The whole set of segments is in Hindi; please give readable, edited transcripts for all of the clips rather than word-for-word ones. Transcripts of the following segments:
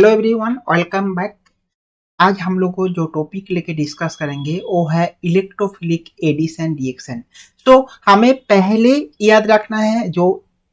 Hello everyone, welcome back. आज हम लोग को जो टॉपिक लेके डिस्कस करेंगे वो है इलेक्ट्रोफिलिक एडिशन रिएक्शन। तो हमें पहले याद रखना है जो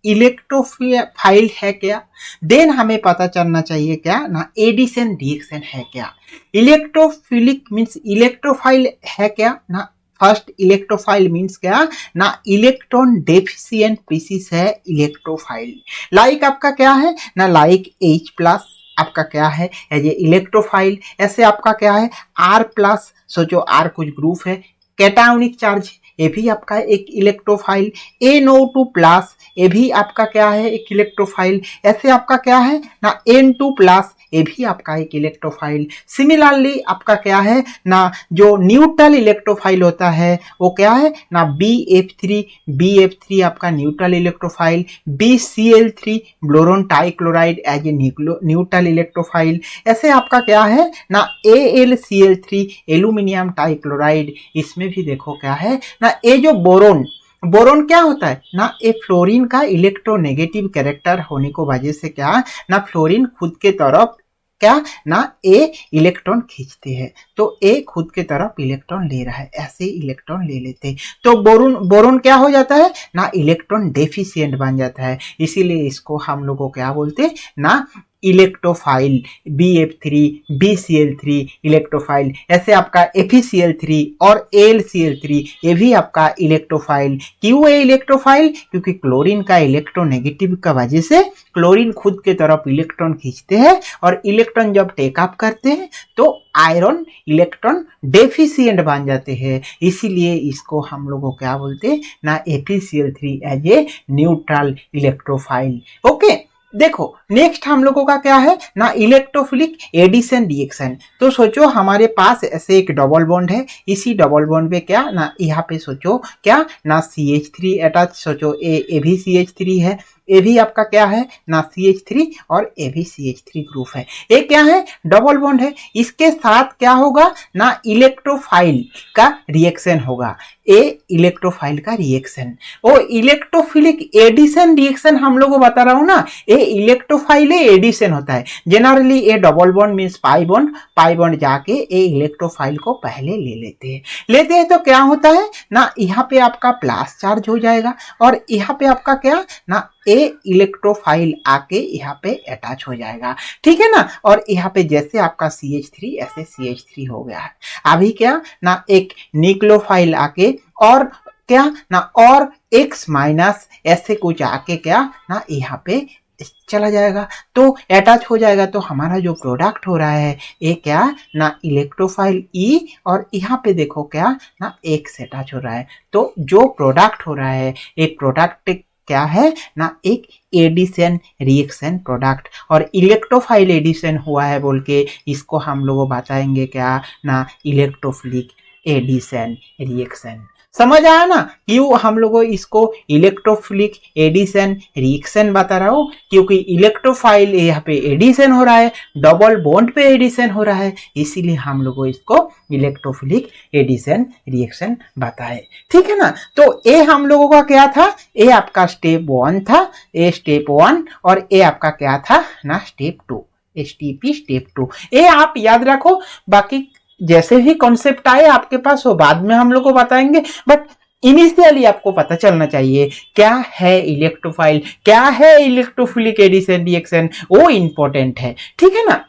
इलेक्ट्रोफाइल है क्या, देन हमें पता चलना चाहिए क्या ना एडिशन रिएक्शन है क्या। इलेक्ट्रोफिलिक मीन्स इलेक्ट्रोफाइल है क्या ना, फर्स्ट इलेक्ट्रोफाइल मीन्स क्या ना इलेक्ट्रॉन डेफिशिएंट स्पीशीज है इलेक्ट्रोफाइल। लाइक आपका क्या है ना, लाइक H+ आपका क्या है एज ए इलेक्ट्रोफाइल। ऐसे आपका क्या है R+, सोचो R कुछ ग्रुप है, कैटायोनिक चार्ज ये भी आपका एक इलेक्ट्रोफाइल। NO2+, ये भी आपका क्या है एक इलेक्ट्रोफाइल। ऐसे आपका क्या है ना N2+, ये भी आपका एक इलेक्ट्रोफाइल। सिमिलरली आपका क्या है ना जो न्यूट्रल इलेक्ट्रोफाइल होता है वो क्या है ना BF3 आपका neutral electrophile. BCl3 boron trichloride as a neutral electrophile. ऐसे आपका क्या है ना AlCl3 एल्यूमिनियम ट्राइक्लोराइड, इसमें भी देखो क्या है ना ये जो बोरोन क्या होता है ना, ये फ्लोरीन का इलेक्ट्रोनेगेटिव कैरेक्टर होने को वजह से क्या ना फ्लोरीन खुद के तरफ क्या ना ए इलेक्ट्रॉन खींचते हैं, तो ए खुद के तरफ इलेक्ट्रॉन ले रहा है, ऐसे इलेक्ट्रॉन ले लेते हैं। तो बोरोन क्या हो जाता है ना इलेक्ट्रॉन डेफिशिएंट बन जाता है, इसीलिए इसको हम लोगों को क्या बोलते हैं ना इलेक्ट्रोफाइल। BF3 BCl3 electrophile. ऐसे आपका FeCl3 और AlCl3 ये भी आपका इलेक्ट्रोफाइल। क्यों है इलेक्ट्रोफाइल? क्योंकि क्लोरीन का इलेक्ट्रोनेगेटिव का वजह से क्लोरीन खुद के तरफ इलेक्ट्रॉन खींचते हैं और इलेक्ट्रॉन जब टेकअप करते हैं तो आयरन इलेक्ट्रॉन डेफिशिएंट बन जाते हैं, इसीलिए इसको हम लोगों को क्या बोलते हैं ना FeCl3 as a neutral electrophile. Okay, देखो नेक्स्ट हम लोगों का क्या है ना इलेक्ट्रोफिलिक एडिशन रिएक्शन। तो सोचो हमारे पास ऐसे एक डबल बॉन्ड है, इसी डबल बॉन्ड पे क्या ना यहाँ पे सोचो क्या ना CH3 अटैच, सोचो ए भी CH3 है, ये भी आपका क्या है ना CH3 और ये भी CH3 ग्रुप है। ये क्या है डबल बॉन्ड है, इसके साथ क्या होगा ना इलेक्ट्रोफाइल का रिएक्शन होगा, ए इलेक्ट्रोफाइल का रिएक्शन। ओ इलेक्ट्रोफिलिक एडिशन रिएक्शन हम लोगों को बता रहा हूं ना, ये इलेक्ट्रोफाइल एडिशन होता है। जनरली ये double bond means pi bond जाके ये इलेक्ट्रोफाइल को पहले लेते हैं तो क्या होता है ना यहाँ पे आपका प्लस चार्ज हो जाएगा और यहाँ पे आपका क्या ना ए इलेक्ट्रोफाइल आके यहाँ पे अटैच हो जाएगा, ठीक है ना। और यहाँ पे जैसे आपका CH3 ऐसे CH3 हो गया है। अभी क्या ना एक न्यूक्लियोफाइल आके और क्या ना और X- ऐसे कुछ आके क्या ना यहाँ पे चला जाएगा तो अटैच हो जाएगा। तो हमारा जो प्रोडक्ट हो रहा है ये क्या ना इलेक्ट्रोफाइल E और यहाँ पे देखो क्या ना X अटैच हो रहा है। तो जो प्रोडक्ट हो रहा है एक प्रोडक्ट क्या है ना एक एडिशन रिएक्शन प्रोडक्ट, और इलेक्ट्रोफाइल एडिशन हुआ है बोल के इसको हम लोग बताएंगे क्या ना इलेक्ट्रोफिलिक एडिशन रिएक्शन। समझ आया ना क्यों हम लोगों इसको इलेक्ट्रोफिलिक एडिशन रिएक्शन बता रहा हूँ, क्योंकि इलेक्ट्रोफाइल यहाँ पे एडिशन हो रहा है, डबल बॉन्ड पे एडिशन हो रहा है, इसीलिए हम लोगों इसको इलेक्ट्रोफिलिक एडिशन रिएक्शन बताए, ठीक है ना। तो ये हम लोगों का क्या था, ये आपका स्टेप 1 था, ये स्टेप 1 और ये आपका क्या था ना स्टेप 2, STP स्टेप 2। ये आप याद रखो, बाकी जैसे ही कॉन्सेप्ट आए आपके पास वो बाद में हम लोग को बताएंगे, बट इनिशियली आपको पता चलना चाहिए क्या है इलेक्ट्रोफाइल, क्या है इलेक्ट्रोफिलिक एडिशन रिएक्शन, वो इंपॉर्टेंट है, ठीक है ना।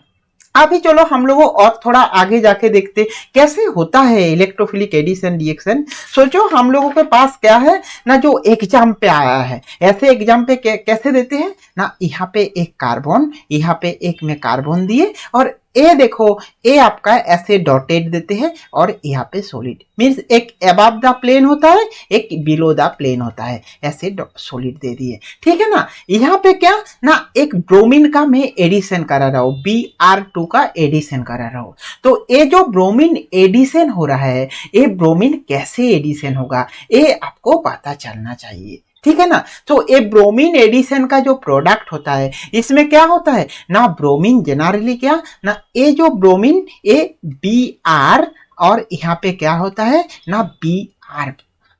अभी चलो हम लोग और थोड़ा आगे जाके देखते कैसे होता है इलेक्ट्रोफिलिक एडिशन रिएक्शन। सोचो हम लोगों के पास क्या है ना जो एग्जाम पे आया है, ऐसे एग्जाम पे कैसे देते हैं ना, यहाँ पे एक कार्बन, यहाँ पे एक में कार्बन दिए और ये देखो ये आपका ऐसे डॉटेड देते हैं और यहाँ पे सॉलिड मीन्स एक अबव द प्लेन होता है एक बिलो द प्लेन होता है, ऐसे सॉलिड दे दिए, ठीक है ना। यहाँ पे क्या ना एक ब्रोमीन का मैं एडिशन करा रहा हूँ, Br2 का एडिशन करा रहा हूँ। तो ये जो ब्रोमीन एडिशन हो रहा है ये ब्रोमीन कैसे एडिशन होगा ये आपको पता चलना चाहिए, ठीक है ना। तो ये ब्रोमीन एडिशन का जो प्रोडक्ट होता है इसमें क्या होता है ना ब्रोमीन जनरली क्या ना ये जो ब्रोमीन ये Br और यहाँ पे क्या होता है ना Br,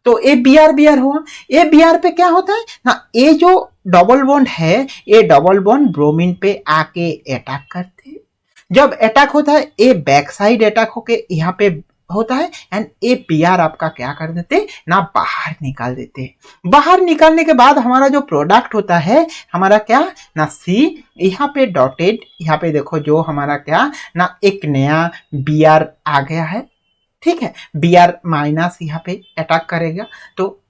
तो ये Br हुआ, ये Br पे क्या होता है ना ये जो डबल बॉन्ड है ये डबल बॉन्ड ब्रोमीन पे आके अटैक करते हैं जब अटैक होता है ए बैक साइड अटैक होके यहाँ पे होता है एंड ए पीआर आपका क्या कर देते ना बाहर निकाल देते। बाहर निकालने के बाद हमारा जो प्रोडक्ट होता है हमारा क्या ना सी यहाँ पे डॉटेड, यहाँ पे देखो जो हमारा क्या ना एक नया बी आर आ गया है, ठीक है, बी आर माइनस यहाँ पे अटैक करेगा। तो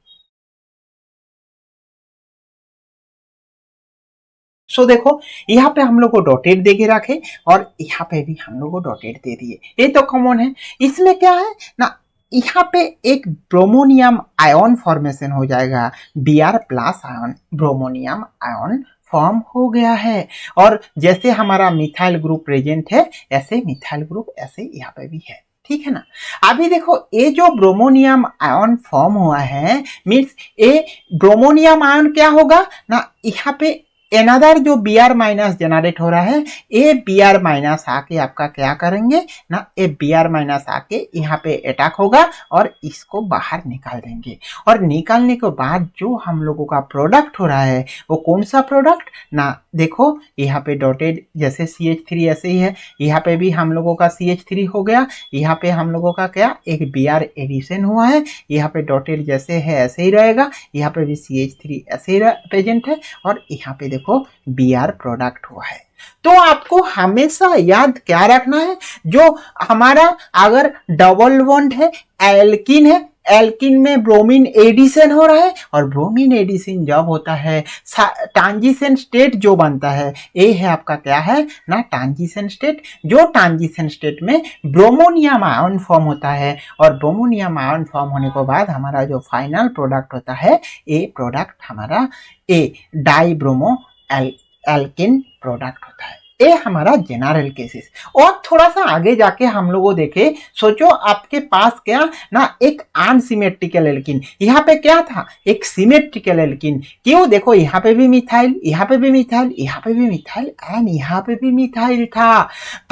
सो देखो यहाँ पे हम लोग को डॉटेड दे के रखे और यहाँ पे भी हम लोग को डॉटेड दे दिए, ये तो कॉमन है। इसमें क्या है ना यहाँ पे एक ब्रोमोनियम आयन फॉर्मेशन हो जाएगा, B R plus ion bromonium ion form हो गया है। और जैसे हमारा मिथाइल ग्रुप प्रेजेंट है ऐसे मिथाइल ग्रुप ऐसे यहाँ पे भी है, ठीक है ना। अभी देखो ये जो ब्रोमोनियम आयन फॉर्म हुआ है मीन्स ये ब्रोमोनियम आयन क्या होगा ना यहाँ पे एनादर जो बी आर माइनस जनरेट हो रहा है ए बी आर माइनस आके आपका क्या करेंगे ना ए बी आर माइनस आके यहाँ पे अटैक होगा और इसको बाहर निकाल देंगे। और निकालने के बाद जो हम लोगों का प्रोडक्ट हो रहा है वो कौन सा प्रोडक्ट ना देखो यहाँ पे डॉटेड जैसे CH3 ऐसे ही है, यहाँ पे भी हम लोगों का CH3 हो गया, यहाँ पे हम लोगों का क्या एक बी आर एडिशन हुआ है, यहाँ पे डॉटेड जैसे है ऐसे ही रहेगा, यहाँ पे भी CH3 ऐसे ही प्रेजेंट है और यहाँ पे देखो बी आर प्रोडक्ट हुआ है। तो आपको हमेशा याद क्या रखना है, जो हमारा अगर डबल बॉन्ड है एल्किन है, एल्किन में ब्रोमीन एडिशन हो रहा है और ब्रोमीन एडिशन जब होता है ट्रांजिशन स्टेट जो बनता है ये है आपका क्या है ना ट्रांजिशन स्टेट। जो ट्रांजिशन स्टेट में ब्रोमोनियम आयन फॉर्म होता है और ब्रोमोनियम आयन फॉर्म होने के बाद हमारा जो फाइनल प्रोडक्ट होता है ये प्रोडक्ट हमारा ए डाई ब्रोमो एल्किन प्रोडक्ट होता है। ये हमारा जनरल केसेस। और थोड़ा सा आगे जाके हम लोगों देखे, सोचो आपके पास क्या ना एक अनसिमेट्रिकल एल्किन, यहाँ पे क्या था एक सिमेट्रिकल एल्किन, क्यों देखो यहाँ पे भी मिथाइल, यहाँ पे भी मिथाइल, यहाँ पे भी मिथाइल एंड यहाँ पे भी मिथाइल था।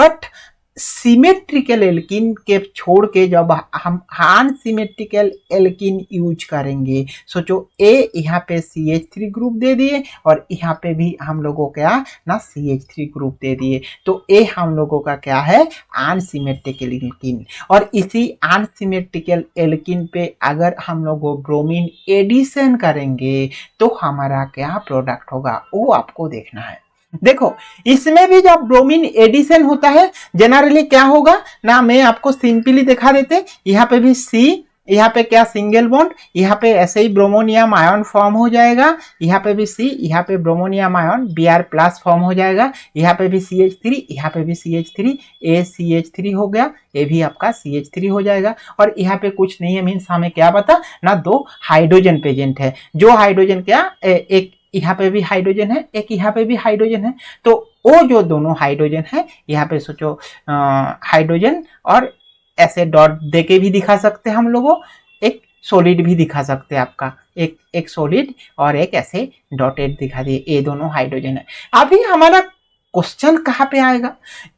बट सिमेट्रिकल एल्किन के छोड़ के जब हम अनसिमेट्रिकल एल्किन यूज करेंगे, सोचो ए यहाँ पे CH3 ग्रुप दे दिए और यहाँ पे भी हम लोगों क्या ना CH3 ग्रुप दे दिए, तो ए हम लोगों का क्या है अनसिमेट्रिकल एल्किन। और इसी अनसिमेट्रिकल एल्किन पे अगर हम लोग ब्रोमीन एडिशन करेंगे तो हमारा क्या प्रोडक्ट होगा वो आपको देखना है। देखो इसमें भी जब ब्रोमीन एडिशन होता है जनरली क्या होगा ना, मैं आपको सिंपली दिखा देते, यहाँ पे भी सी, यहाँ पे क्या सिंगल बॉन्ड, यहाँ पे ऐसे ही ब्रोमोनियम आयन फॉर्म हो जाएगा, यहाँ पे भी सी, यहाँ पे bromonium ion Br plus form हो जाएगा, यहाँ पे भी CH3, यहाँ पे भी CH3, ए CH3 हो गया, ये भी आपका CH3 हो जाएगा। और यहाँ पे कुछ नहीं है मीन्स हमें क्या पता ना दो हाइड्रोजन प्रेजेंट है, जो हाइड्रोजन क्या एक यहाँ पे भी हाइड्रोजन है एक यहाँ पे भी हाइड्रोजन है, तो वो जो दोनों हाइड्रोजन है यहाँ पे सोचो हाइड्रोजन और ऐसे डॉट देके भी दिखा सकते हैं हम लोगों, एक सॉलिड भी दिखा सकते हैं आपका एक सॉलिड और एक ऐसे डॉटेड दिखा दिए, ये दोनों हाइड्रोजन है। अभी हमारा क्वेश्चन कहाँ पे आएगा,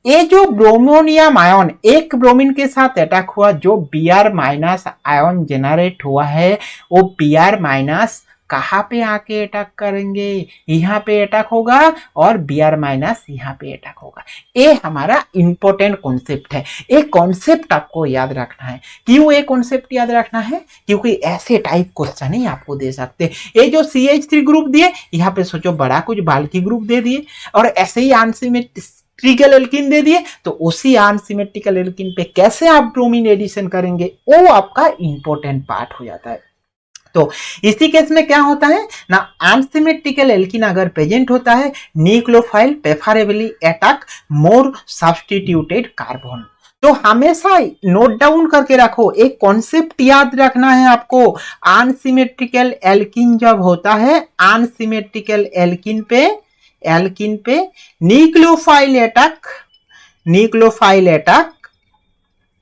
ये जो ब्रोमोनियम आयन एक ब्रोमीन के साथ अटैक हुआ, जो Br माइनस आयन जनरेट हुआ है वो Br माइनस कहाँ पे आके अटैक करेंगे, यहाँ पे अटैक होगा और Br माइनस यहाँ पे अटैक होगा। ये हमारा इंपॉर्टेंट कॉन्सेप्ट है, ये कॉन्सेप्ट आपको याद रखना है। क्यों ये कॉन्सेप्ट याद रखना है, क्योंकि ऐसे टाइप क्वेश्चन ही आपको दे सकते। ये जो CH3 ग्रुप दिए यहाँ पे सोचो बड़ा कुछ बाल्की ग्रुप दे दिए और ऐसे ही अनसिमेट्रिकल एल्किन दे दिए, तो उसी अनसिमेट्रिकल एल्किन पे कैसे आप ब्रोमीन एडिशन करेंगे वो आपका इंपॉर्टेंट पार्ट हो जाता है। तो इसी केस में क्या होता है ना अनसिमेट्रिकल एल्किन अगर प्रेजेंट होता है nucleophile preferably attack more substituted carbon. तो हमेशा नोट डाउन करके रखो, एक कॉन्सेप्ट याद रखना है आपको, अनसिमेट्रिकल एल्किन जब होता है अनसिमेट्रिकल एल्किन पे न्यूक्लियोफाइल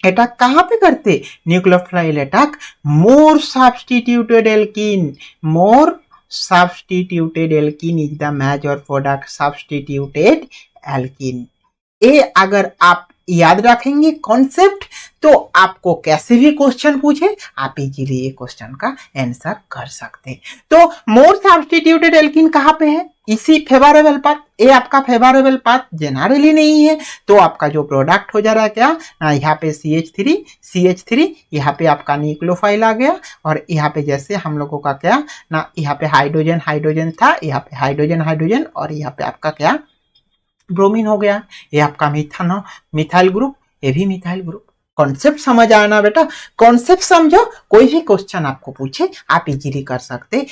अटैक कहाँ पे करते, nucleophile attack more substituted alkene is the major product substituted alkene. ये अगर आप याद रखेंगे कॉन्सेप्ट तो आपको कैसे भी क्वेश्चन पूछे आप इजीली ये क्वेश्चन का आंसर कर सकते हैं। तो मोर सब्स्टिट्यूटेड एल्किन कहाँ पे है इसी फेवरेबल पाथ, ये आपका फेवरेबल पाथ जनरली नहीं है, तो आपका जो प्रोडक्ट हो जा रहा है क्या ना, यहाँ पे CH3 यहाँ पे आपका न्यूक्लियोफाइल आ गया, और यहाँ पे जैसे हम लोगों का क्या ना, यहाँ पे हाइड्रोजन था, यहाँ पे हाइड्रोजन, और यहाँ पे आपका क्या ब्रोमीन हो गया। ये आपका मिथाइल ग्रुप, ये भी मिथाइल ग्रुप। कॉन्सेप्ट समझ आना बेटा, कॉन्सेप्ट समझो, कोई भी क्वेश्चन आपको पूछे आप इजीली कर सकते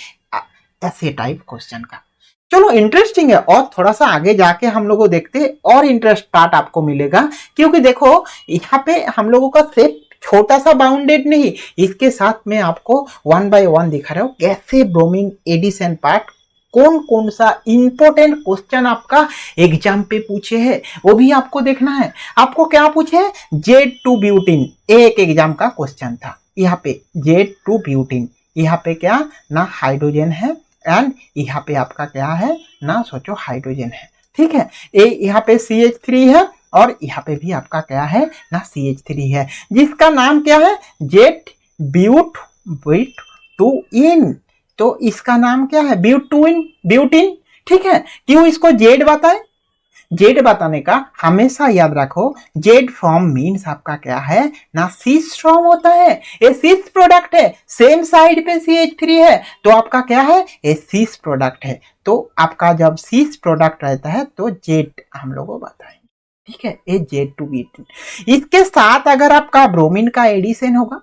ऐसे टाइप क्वेश्चन का। चलो इंटरेस्टिंग है, और थोड़ा सा आगे जाके हम लोगों देखते और इंटरेस्ट स्टार्ट आपको मिलेगा, क्योंकि देखो यहाँ पे हम लोगों का सिर्फ छोटा सा बाउंडेड नहीं, इसके साथ में आपको 1 बाय 1 दिखा रहा हूं कैसे ब्रोमीन एडिशन पार्ट कौन कौन सा इंपॉर्टेंट क्वेश्चन आपका एग्जाम पे पूछे हैं वो भी आपको देखना है। आपको क्या पूछे, Z2 ब्यूटीन, एक एग्जाम का क्वेश्चन था। यहाँ पे Z2 ब्यूटीन, यहाँ पे क्या ना हाइड्रोजन है, एंड यहाँ पे आपका क्या है ना, सोचो हाइड्रोजन है, ठीक है। यहाँ पे CH3 है, और यहाँ पे भी आपका क्या है ना CH3 है, जिसका नाम क्या है जेट ब्यूट-2-इन, तो इसका नाम क्या है ब्यूटीन, ठीक है। क्यों इसको जेड बताए, जेड बताने का हमेशा याद रखो, जेड फॉर्म मीन्स आपका क्या है ना सिस फॉर्म होता है, ये सिस प्रोडक्ट है, सेम साइड पे CH3 है, तो आपका क्या है ये सिस प्रोडक्ट है। तो आपका जब सिस प्रोडक्ट रहता है तो जेड हम लोगों बताएंगे, ठीक है, ये Z2 ब्यूटीन। इसके साथ अगर आपका ब्रोमीन का एडिशन होगा,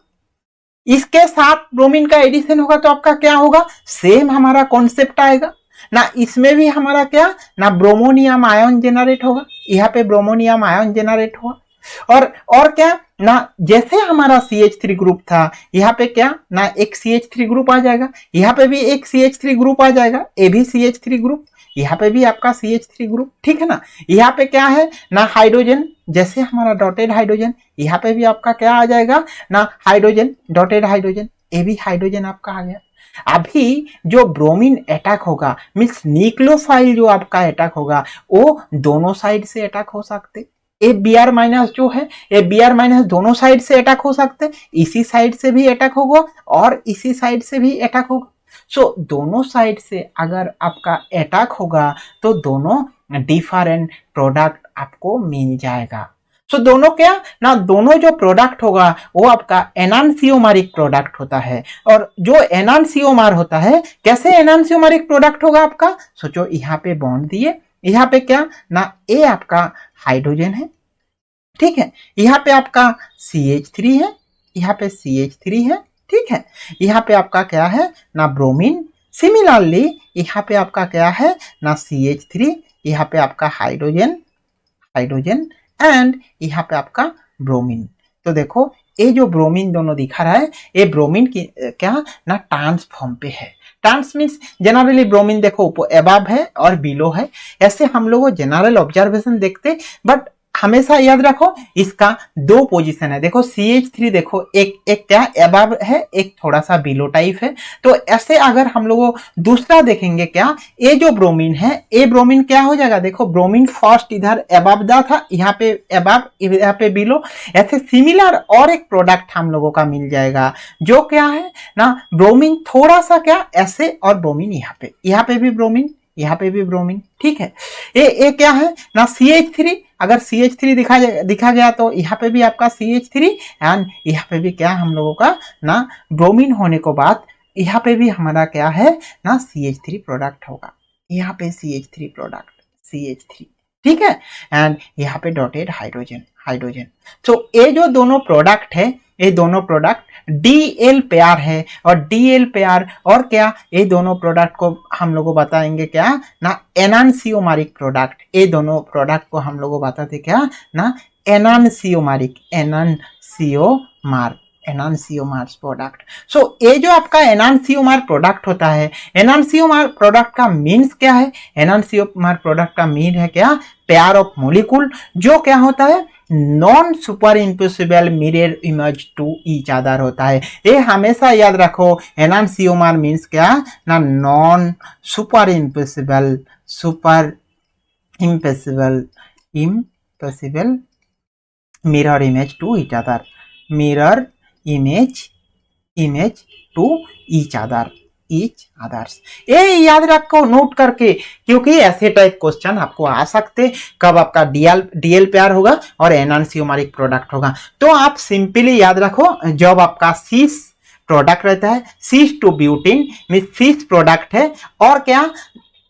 इसके साथ ब्रोमीन का एडिशन होगा, तो आपका क्या होगा, सेम हमारा कॉन्सेप्ट आएगा ना, इसमें भी हमारा क्या ना ब्रोमोनियम आयन जेनरेट होगा, यहाँ पे ब्रोमोनियम आयन जेनरेट होगा, और क्या ना, जैसे हमारा CH3 ग्रुप था, यहाँ पे क्या ना एक CH3 ग्रुप आ जाएगा, यहाँ पे भी एक CH3 ग्रुप आ जाएगा, ये भी CH3 ग्रुप, यहाँ पे भी आपका CH3 ग्रुप, ठीक है ना। यहाँ पे क्या है ना हाइड्रोजन, जैसे हमारा डॉटेड हाइड्रोजन, यहाँ पे भी आपका क्या आ जाएगा ना हाइड्रोजन, डॉटेड हाइड्रोजन, ये भी हाइड्रोजन आपका आ गया। अभी जो ब्रोमीन अटैक होगा मीन्स न्यूक्लियोफाइल जो आपका अटैक होगा, वो दोनों साइड से अटैक हो सकते, ए Br माइनस जो है, ये Br माइनस दोनों साइड से अटैक हो सकते, इसी साइड से भी अटैक होगा और इसी साइड से भी अटैक होगा। सो दोनों साइड से अगर आपका अटैक होगा तो दोनों डिफरेंट प्रोडक्ट आपको मिल जाएगा। सो दोनों क्या ना, दोनों जो प्रोडक्ट होगा वो आपका एनान्सियोमारिक प्रोडक्ट होता है, और जो एनान्सियोमार होता है, कैसे एनान्सियोमारिक प्रोडक्ट होगा आपका, सोचो यहाँ पे बॉन्ड दिए, यहाँ पे क्या ना ए आपका हाइड्रोजन है, ठीक है, यहाँ पे आपका CH3 है, यहाँ पे CH3 है, ठीक है, यहाँ पे आपका क्या है ना ब्रोमीन, सिमिलरली यहाँ पे आपका क्या है ना CH3, यहाँ पे आपका हाइड्रोजन एंड यहाँ पे आपका ब्रोमीन। तो देखो ये जो ब्रोमीन दोनों दिखा रहा है, ये ब्रोमीन की क्या ना ट्रांस फॉर्म पे है। ट्रांस मीन्स जनरली ब्रोमीन देखो एबव है और बिलो है, ऐसे हम लोग जनरल ऑब्जर्वेशन देखते, बट हमेशा याद रखो इसका दो पोजीशन है। देखो CH3 देखो एक क्या एबव है, एक थोड़ा सा बिलो टाइप है, तो ऐसे अगर हम लोग दूसरा देखेंगे क्या, ये जो ब्रोमीन है, ये ब्रोमीन क्या हो जाएगा, देखो ब्रोमीन फर्स्ट इधर एबव दा था, यहाँ पे एबव, यहाँ पे बिलो, ऐसे सिमिलर और एक प्रोडक्ट हम लोगों का मिल जाएगा, जो क्या है ना ब्रोमीन थोड़ा सा क्या ऐसे, और ब्रोमीन यहाँ पे भी ब्रोमीन, यहाँ पे भी ब्रोमीन, ठीक है। ये क्या है ना CH3, अगर CH3 दिखा गया तो यहाँ पे भी आपका CH3, एंड यहाँ पे भी क्या हम लोगों का ना ब्रोमीन होने को बाद यहाँ पे भी हमारा क्या है ना CH3 प्रोडक्ट होगा, यहाँ पे CH3 प्रोडक्ट CH3, ठीक है, एंड यहाँ पे डॉटेड हाइड्रोजन। तो ये जो दोनों प्रोडक्ट है, ये दोनों प्रोडक्ट DL पेयर है, और DL पेयर और क्या, ये दोनों प्रोडक्ट को हम लोग बताएंगे क्या ना एनान्सियोमारिक प्रोडक्ट, ये दोनों प्रोडक्ट को हम लोग बताते क्या ना एनान्सियोमारिक, एनान्सियोमार प्रोडक्ट। सो ये जो आपका एनान्सियोमार प्रोडक्ट होता है, एनान्सियोमार प्रोडक्ट का मीन्स क्या है, एनान्सियोमार प्रोडक्ट का मीन है क्या पेयर ऑफ मोलिक्यूल, जो क्या होता है non super impossible mirror image to each other होता है। ये हमेशा याद रखो, एनान्सियोमार मीन्स क्या ना non super impossible mirror image to each other, mirror image to each other, each others। ये याद रखो नोट करके, क्योंकि ऐसे टाइप क्वेश्चन आपको आ सकते कब आपका डीएल पेयर होगा और एनॉन्सियोमेरिक प्रोडक्ट होगा। तो आप सिंपली याद रखो, जब आपका सीस प्रोडक्ट रहता है, सीस टू ब्यूटिन में सीस प्रोडक्ट है और क्या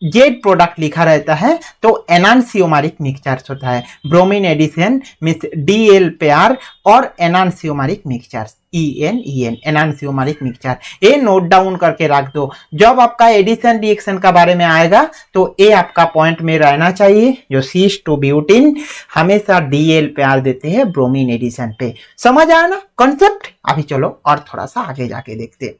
जेड प्रोडक्ट लिखा रहता है, तो एनान्सियोमेरिक मिक्सचर्स होता है। Bromine addition means DL pair और enantiomeric mixtures EN enantiomeric mixture. ये नोट डाउन करके रख दो, जब आपका एडिशन रिएक्शन का बारे में आएगा तो ये आपका पॉइंट में रहना चाहिए। जो सीस टू ब्यूटिन हमेशा डीएल पेयर देते हैं ब्रोमीन एडिशन पे। समझ आया ना कॉन्सेप्ट? अभी चलो और थोड़ा सा आगे जाके देखते हैं।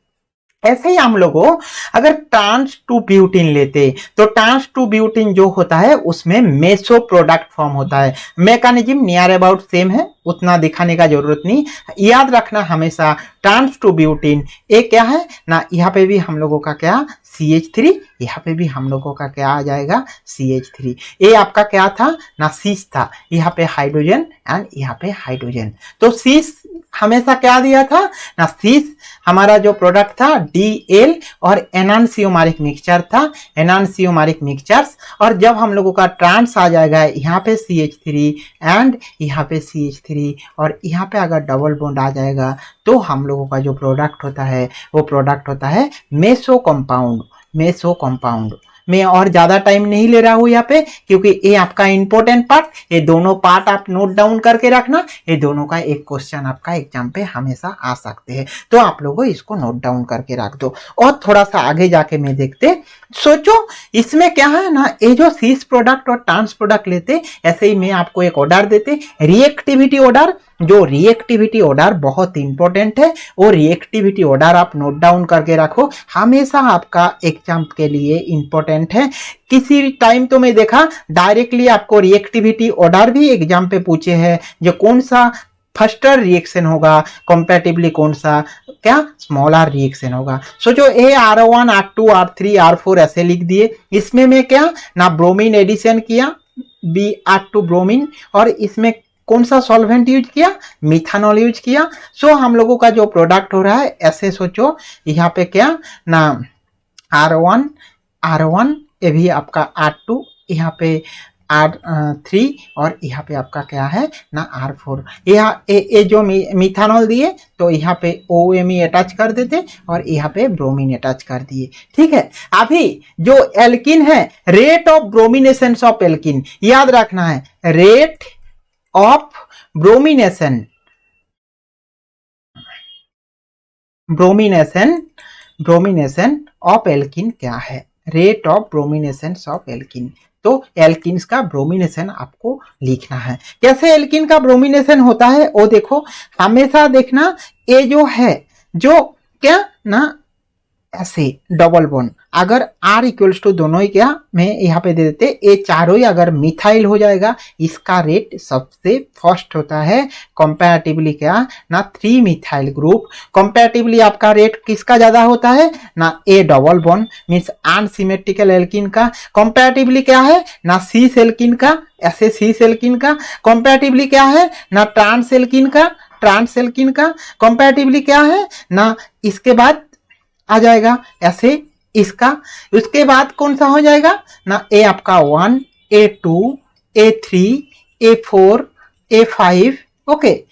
ऐसे ही हम लोगों अगर ट्रांस टू ब्यूटिन लेते तो ट्रांस टू ब्यूटिन जो होता है उसमें मेसो प्रोडक्ट फॉर्म होता है। मैकेनिज्म नियर अबाउट सेम है, उतना दिखाने का जरूरत नहीं। याद रखना हमेशा ट्रांस टू ब्यूटिन ये क्या है ना, यहाँ पे भी हम लोगों का क्या CH3, यहाँ पे भी हम लोगों का क्या आ जाएगा CH3। ये आपका क्या था ना सीस था, यहाँ पे हाइड्रोजन एंड यहाँ पे हाइड्रोजन। तो सीस हमेशा क्या दिया था ना, सीस हमारा जो प्रोडक्ट था DL और एनान्सियोमेरिक मिक्सचर था, एनान्सियोमेरिक मिक्सचर्स। और जब हम लोगों का ट्रांस आ जाएगा यहाँ पे CH3 एंड यहाँ पे CH3 और यहाँ पे अगर डबल बॉन्ड आ जाएगा तो हम लोगों का जो प्रोडक्ट होता है वो प्रोडक्ट होता है मेसो कंपाउंड। मेसो कंपाउंड मैं और ज्यादा टाइम नहीं ले रहा हूं यहाँ पे, क्योंकि ये आपका इंपॉर्टेंट पार्ट, ये दोनों पार्ट आप नोट डाउन करके रखना। ये दोनों का एक क्वेश्चन आपका एग्जाम पे हमेशा आ सकते हैं, तो आप लोगों इसको नोट डाउन करके रख दो। और थोड़ा सा आगे जाके मैं देखते, सोचो इसमें क्या है ना, ये जो सीस प्रोडक्ट और ट्रांस प्रोडक्ट लेते, ऐसे ही मैं आपको एक ऑर्डर देते रिएक्टिविटी ऑर्डर। जो रिएक्टिविटी ऑर्डर बहुत इंपॉर्टेंट है, वो रिएक्टिविटी ऑर्डर आप नोट डाउन करके रखो, हमेशा आपका एग्जाम के लिए इंपॉर्टेंट है। किसी टाइम तो मैं देखा डायरेक्टली आपको रिएक्टिविटी ऑर्डर भी एग्जाम पे पूछे हैं, जो कौन सा फर्स्टर रिएक्शन होगा कंपैरेटिवली कौन सा क्या स्मॉलर रिएक्शन होगा। सोचो ए R1 R2 R3 R4 ऐसे लिख दिए, इसमें मैं क्या ना ब्रोमीन एडिशन किया BR2 ब्रोमीन, और इसमें कौन सा सॉल्वेंट यूज किया, मिथानॉल यूज किया। सो हम लोगों का जो प्रोडक्ट हो रहा है ऐसे सोचो, यहाँ पे क्या ना R1 ये भी आपका R2, यहाँ पे R3 और यहाँ पे आपका क्या है ना R4। यहाँ ये जो मिथानॉल दिए तो यहाँ पे OMe अटैच कर देते और यहाँ पे ब्रोमीन अटैच कर दिए। ठीक है, अभी जो एल्किन है, rate of bromination of alkene याद रखना है, rate of bromination of alkene क्या है, rate of bromination of alkene. तो एल्किन्स का ब्रोमिनेशन आपको लिखना है। कैसे एल्किन का ब्रोमिनेशन होता है वो देखो, हमेशा देखना ये जो है जो क्या ना ऐसे डबल बॉन्ड, अगर R इक्वल्स टू दोनों ही क्या मैं यहाँ पे दे देते, ये चारों ही अगर मिथाइल हो जाएगा, इसका रेट सबसे फर्स्ट होता है कंपैरेटिवली क्या ना 3 मिथाइल ग्रुप। कंपैरेटिवली आपका रेट किसका ज्यादा होता है ना a double bond means unsymmetrical alkene का। कंपैरेटिवली क्या है ना सीस एल्किन का, ऐसे सीस एल्किन का। कंपैरेटिवली क्या है ना ट्रांस एल्किन का, कंपैरेटिवली क्या है ना इसके बाद आ जाएगा ऐसे इसका। उसके बाद कौन सा हो जाएगा ना ए आपका 1 A2 A3 A4 A5 okay,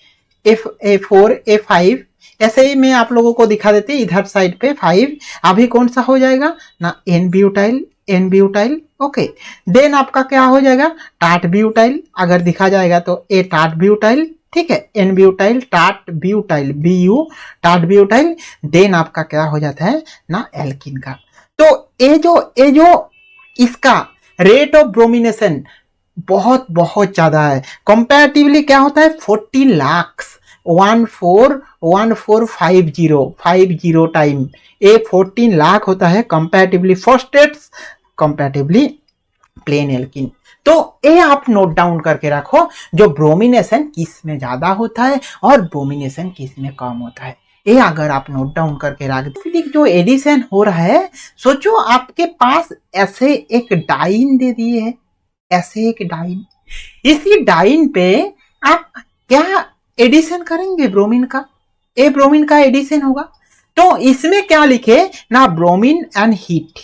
A4 A5 ऐसे ही मैं आप लोगों को दिखा देते इधर साइड पे 5। अभी कौन सा हो जाएगा ना N ब्यूटाइल ओके। देन आपका क्या हो जाएगा टाट ब्यूटाइल, अगर दिखा जाएगा तो ए टाट ब्यूटाइल। ठीक है, N ब्यूटाइल टाट ब्यूटाइल BU टाट ब्यूटाइल। देन आपका क्या हो जाता है ना एल्किन का। तो ये जो इसका रेट ऑफ ब्रोमिनेशन बहुत ज्यादा है। कंपैरेटिवली क्या होता है 40 लाख 1450 टाइम, ये 14 लाख होता है comparatively phosphates, comparatively plain alkene. तो ये आप नोट डाउन करके रखो, जो ब्रोमिनेशन किस में ज्यादा होता है और ब्रोमिनेशन किस में कम होता है, ये अगर आप नोट डाउन करके रख दो। जो एडिशन हो रहा है, सोचो आपके पास ऐसे एक डाइन दे दिए है, ऐसे एक डाइन, इसी डाइन पे आप क्या एडिशन करेंगे ब्रोमीन का, ए ब्रोमीन का एडिशन होगा। तो इसमें क्या लिखे ना, bromine and heat,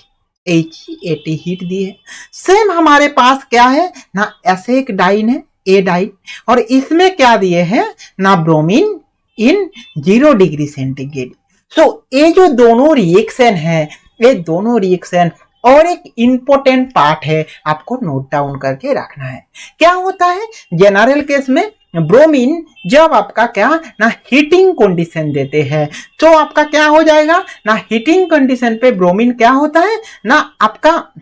He80 heat दी है। सेम हमारे पास क्या है ना, ऐसे एक डाइन है, ए डाइन, और इसमें क्या दिए हैं ना, ब्रोमीन इन 0 डिग्री सेंटीग्रेड। सो ये जो दोनों रिएक्शन है, ये दोनों रिएक्शन, और एक इंपॉर्टेंट पार्ट है, आपको नोट डाउन करके रखना है। क्या होता है जनरल केस में, ब्रोमीन जब आपका क्या ना हीटिंग कंडीशन देते हैं, तो आपका क्या हो जाएगा ना, हीटिंग कंडीशन पे ब्रोमीन क्या होता है ना, आपका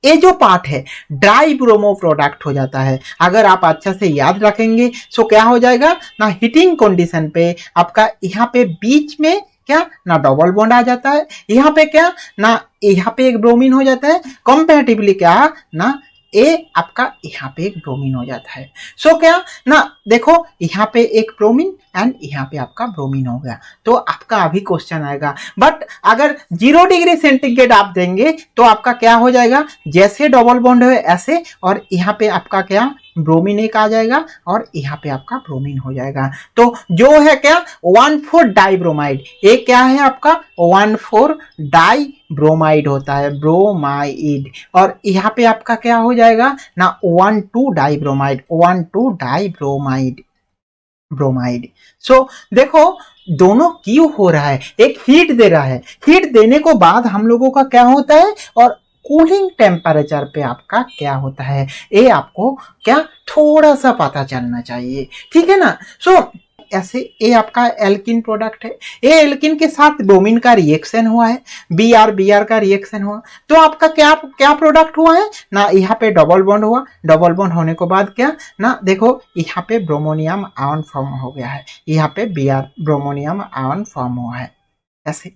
ये जो पार्ट है ड्राई ब्रोमो प्रोडक्ट हो जाता है। अगर आप अच्छा से याद रखेंगे तो क्या हो जाएगा ना, हीटिंग कंडीशन पे आपका यहाँ पे बीच में क्या ना डबल बॉन्ड आ जाता है, यहाँ पे क्या ना, यहाँ पे एक ब्रोमीन हो जाता है, कंपैरेटिवली क्या ना, ए आपका यहाँ पे एक ब्रोमीन हो जाता है। सो क्या ना, देखो यहाँ पे एक ब्रोमीन एंड यहाँ पे आपका ब्रोमीन हो गया। तो आपका अभी क्वेश्चन आएगा, बट अगर 0 डिग्री सेंटीग्रेड आप देंगे तो आपका क्या हो जाएगा, जैसे डबल बॉन्ड है ऐसे, और यहाँ पे आपका क्या ब्रोमीन एक आ जाएगा, और यहाँ पे आपका ब्रोमीन हो जाएगा। तो जो है क्या 1,4 डाइब्रोमाइड, ये क्या है आपका 1,4 डाई ब्रोमाइड होता है, ब्रोमाइड, और यहाँ पे आपका क्या हो जाएगा ना 1,2 डाइब्रोमाइड, 1,2 डाइब्रोमाइड, ब्रोमाइड। सो देखो दोनों क्यों हो रहा है, एक हीट दे रहा है, हीट देने को बाद हम लोगों का क्या होता है, और कूलिंग टेम्परेचर पे आपका क्या होता है, ये आपको क्या थोड़ा सा पता चलना चाहिए, ठीक है ना। सो ऐसे ये आपका एल्किन प्रोडक्ट है, ये एल्किन के साथ ब्रोमीन का रिएक्शन हुआ है, Br का रिएक्शन हुआ, तो आपका क्या क्या प्रोडक्ट हुआ है ना, यहाँ पे डबल बॉन्ड हुआ, डबल बॉन्ड होने के बाद क्या ना, देखो यहाँ पे ब्रोमोनियम आयन फॉर्म हो गया है, यहाँ पे Br ब्रोमोनियम आयन फॉर्म हुआ है, ऐसे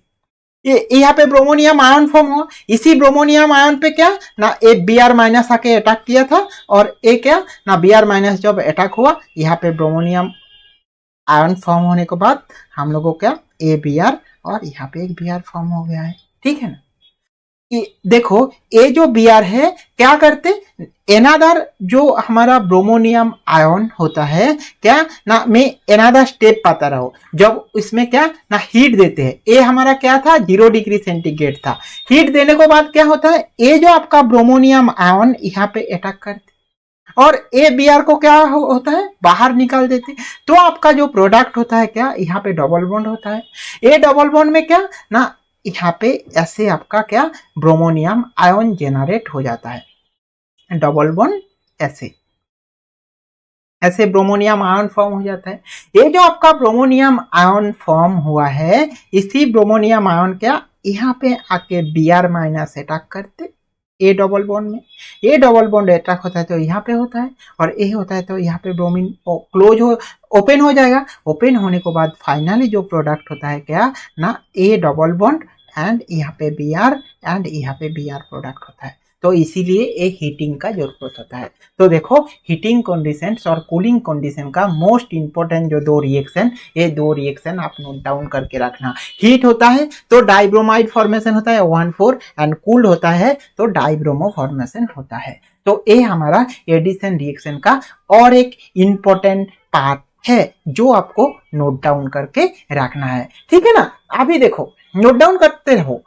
ये यहाँ पे ब्रोमोनियम आयन फॉर्म हुआ, इसी ब्रोमोनियम आयन पे क्या ना एक Br- आके अटैक किया था, और ये क्या ना Br- जब अटैक हुआ, यहाँ पे ब्रोमोनियम आयन फॉर्म होने के बाद हम लोगों को क्या Br, और यहाँ पे एक Br फॉर्म हो गया है, ठीक है ना। देखो ये जो Br है क्या करते, एनादर जो हमारा ब्रोमोनियम आयन होता है क्या ना, मैं एनादर स्टेप पाता रहो, जब इसमें क्या ना हीट देते हैं, ये हमारा क्या था 0 डिग्री सेंटीग्रेड था, हीट देने के बाद क्या होता है, ये जो आपका ब्रोमोनियम आयन यहाँ पे अटैक करते, और Br को क्या होता है बाहर निकाल देते, तो आपका जो प्रोडक्ट होता है क्या, यहाँ पे डबल बॉन्ड होता है, ये डबल बॉन्ड में क्या ना, यहाँ पे ऐसे आपका क्या ब्रोमोनियम आयन जेनरेट हो जाता है, डबल बॉन्ड ऐसे ऐसे ब्रोमोनियम आयन फॉर्म हो जाता है। ये जो आपका ब्रोमोनियम आयन फॉर्म हुआ है, इसी ब्रोमोनियम आयन क्या यहाँ पे आके Br- अटैक करते, ए डबल बॉन्ड में, ए डबल बॉन्ड अटैक होता है तो यहाँ पे होता है, और ए होता है तो यहाँ पे ब्रोमीन क्लोज हो, ओपन हो जाएगा, ओपन होने के बाद फाइनली जो प्रोडक्ट होता है क्या ना, ए डबल बॉन्ड एंड यहाँ पे Br, एंड यहाँ पे Br प्रोडक्ट होता है, तो इसीलिए एक हीटिंग का जरूरत होता है। तो देखो हीटिंग कंडीशन और कूलिंग कंडीशन का मोस्ट इंपॉर्टेंट जो दो रिएक्शन, ये दो रिएक्शन आप नोट डाउन करके रखना। हीट होता है तो डाइब्रोमाइड फॉर्मेशन होता है 1,4, एंड कूल्ड होता है तो डाइब्रोमो फॉर्मेशन होता है। तो ये हमारा एडिशन रिएक्शन का और एक इंपॉर्टेंट पार्ट है जो आपको नोट डाउन करके रखना है, ठीक है ना। अभी देखो नोट डाउन करते रहो,